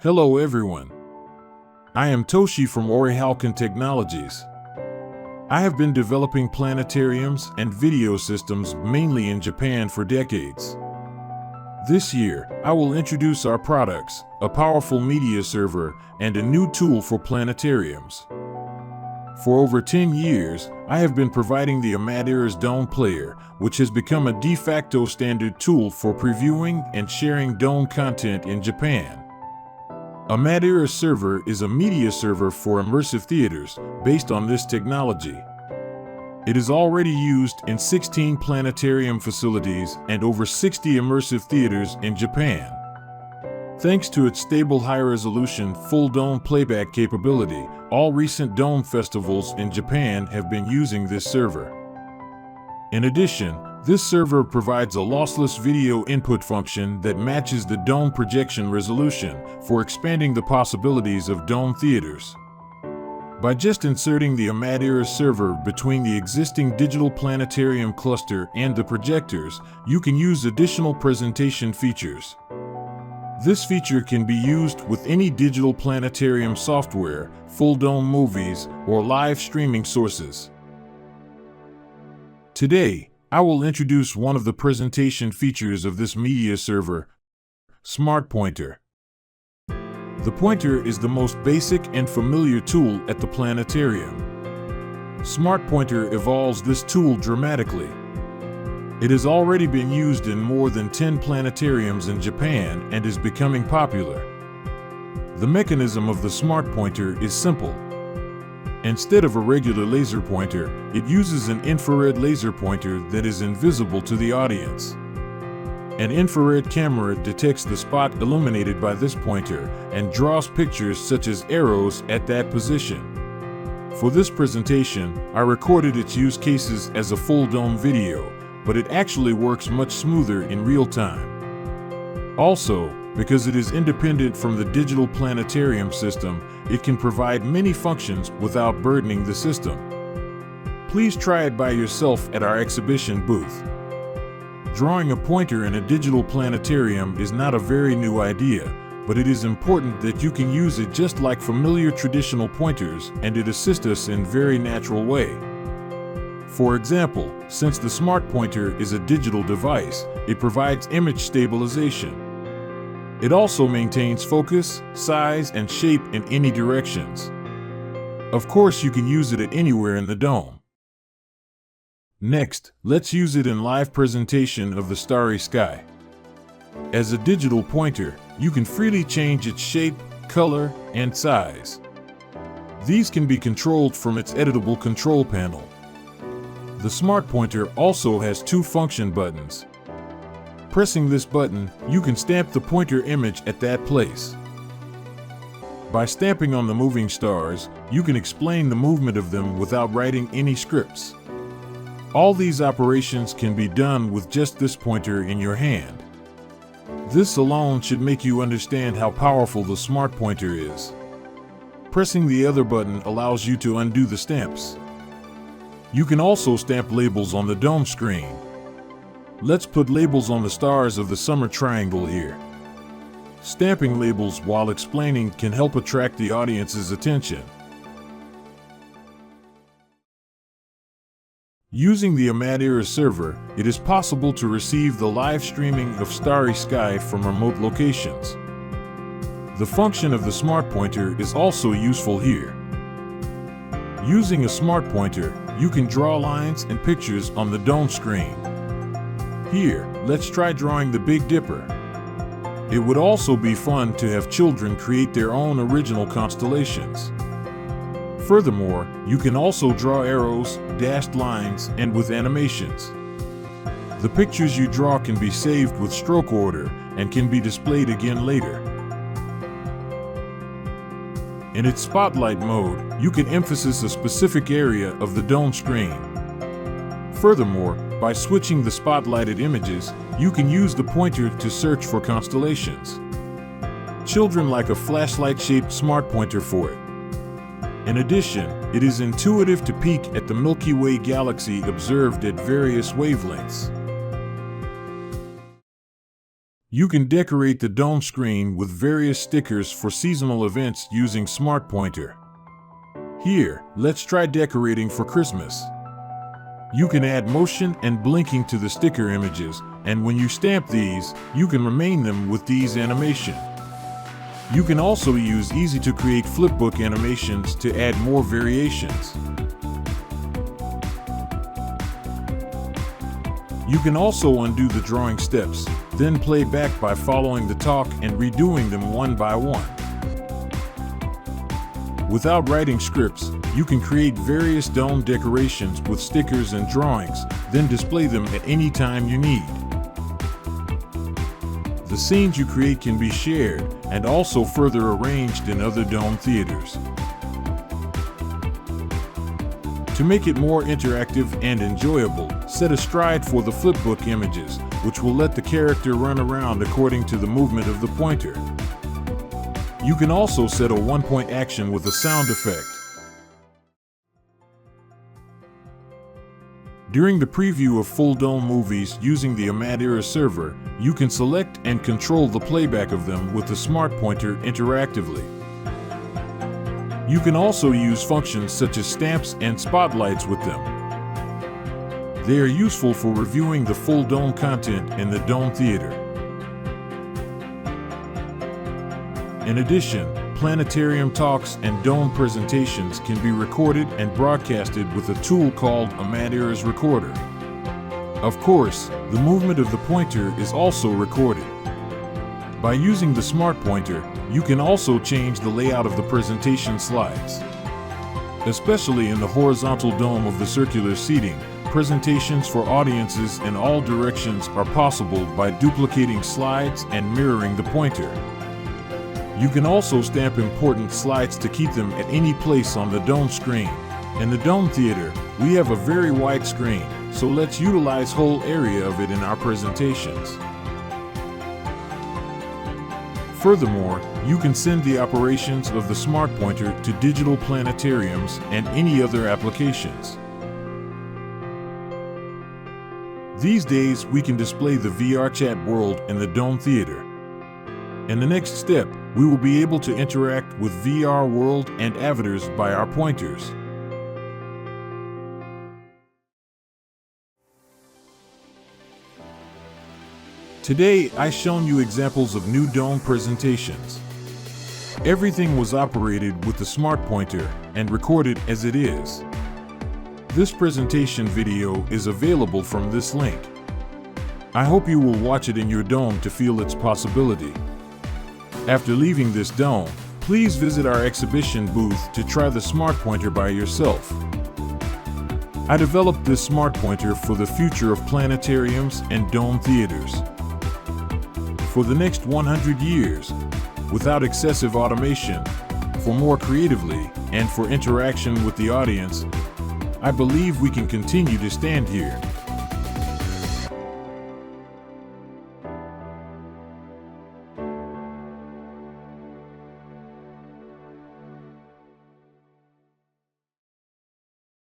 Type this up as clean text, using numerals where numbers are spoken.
Hello everyone. I am Toshi from Orihalkin Technologies. I have been developing planetariums and video systems mainly in Japan for decades. This year, I will introduce our products, a powerful media server, and a new tool for planetariums. For over 10 years, I have been providing the Amadeus Dome Player, which has become a de facto standard tool for previewing and sharing Dome content in Japan. Amadeus Server is a media server for immersive theaters based on this technology. It is already used in 16 planetarium facilities and over 60 immersive theaters in Japan. Thanks to its stable high-resolution full dome playback capability, all recent dome festivals in Japan have been using this server. In addition, this server provides a lossless video input function that matches the dome projection resolution for expanding the possibilities of dome theaters. By just inserting the Amadeus server between the existing digital planetarium cluster and the projectors, you can use additional presentation features. This feature can be used with any digital planetarium software, full dome movies, or live streaming sources. Today, I will introduce one of the presentation features of this media server, Smart Pointer. The pointer is the most basic and familiar tool at the planetarium. Smart Pointer evolves this tool dramatically. It has already been used in more than 10 planetariums in Japan and is becoming popular. The mechanism of the Smart Pointer is simple. Instead of a regular laser pointer, it uses an infrared laser pointer that is invisible to the audience. An infrared camera detects the spot illuminated by this pointer and draws pictures such as arrows at that position. For this presentation, I recorded its use cases as a full dome video, but it actually works much smoother in real time. Also, because it is independent from the digital planetarium system, it can provide many functions without burdening the system. Please try it by yourself at our exhibition booth. Drawing a pointer in a digital planetarium is not a very new idea, but it is important that you can use it just like familiar traditional pointers, and it assists us in a very natural way. For example, since the Smart Pointer is a digital device, it provides image stabilization. It also maintains focus, size, and shape in any directions. Of course, you can use it at anywhere in the dome. Next, let's use it in live presentation of the starry sky. As a digital pointer, you can freely change its shape, color, and size. These can be controlled from its editable control panel. The Smart Pointer also has two function buttons. Pressing this button, you can stamp the pointer image at that place. By stamping on the moving stars, you can explain the movement of them without writing any scripts. All these operations can be done with just this pointer in your hand. This alone should make you understand how powerful the Smart Pointer is. Pressing the other button allows you to undo the stamps. You can also stamp labels on the dome screen. Let's put labels on the stars of the summer triangle here. Stamping labels while explaining can help attract the audience's attention. Using the Amadeus server, it is possible to receive the live streaming of starry sky from remote locations. The function of the Smart Pointer is also useful here. Using a Smart Pointer, you can draw lines and pictures on the dome screen. Here, let's try drawing the Big Dipper. It would also be fun to have children create their own original constellations. Furthermore, you can also draw arrows, dashed lines, and with animations. The pictures you draw can be saved with stroke order and can be displayed again later. In its spotlight mode, you can emphasize a specific area of the dome screen. Furthermore, by switching the spotlighted images, you can use the pointer to search for constellations. Children like a flashlight-shaped Smart Pointer for it. In addition, it is intuitive to peek at the Milky Way galaxy observed at various wavelengths. You can decorate the dome screen with various stickers for seasonal events using Smart Pointer. Here, let's try decorating for Christmas. You can add motion and blinking to the sticker images, and when you stamp these, you can remain them with these animation. You can also use easy-to-create flipbook animations to add more variations. You can also undo the drawing steps, then play back by following the talk and redoing them one by one. Without writing scripts, you can create various dome decorations with stickers and drawings, then display them at any time you need. The scenes you create can be shared and also further arranged in other dome theaters. To make it more interactive and enjoyable, set a stride for the flipbook images, which will let the character run around according to the movement of the pointer. You can also set a one-point action with a sound effect. During the preview of full dome movies using the Planetarium server, you can select and control the playback of them with the Smart Pointer interactively. You can also use functions such as stamps and spotlights with them. They are useful for reviewing the full dome content in the dome theater. In addition, Planetarium talks and dome presentations can be recorded and broadcasted with a tool called a Planetarium recorder. Of course, the movement of the pointer is also recorded. By using the Smart Pointer, you can also change the layout of the presentation slides. Especially in the horizontal dome of the circular seating, presentations for audiences in all directions are possible by duplicating slides and mirroring the pointer. You can also stamp important slides to keep them at any place on the dome screen. In the dome theater, we have a very wide screen, so let's utilize whole area of it in our presentations. Furthermore, you can send the operations of the Smart Pointer to digital planetariums and any other applications. These days, we can display the VR chat world in the dome theater. In the next step, we will be able to interact with VR world and avatars by our pointers. Today, I've shown you examples of new dome presentations. Everything was operated with the Smart Pointer and recorded as it is. This presentation video is available from this link. I hope you will watch it in your dome to feel its possibility. After leaving this dome, please visit our exhibition booth to try the Smart Pointer by yourself. I developed this Smart Pointer for the future of planetariums and dome theaters. For the next 100 years, without excessive automation, for more creatively, and for interaction with the audience, I believe we can continue to stand here.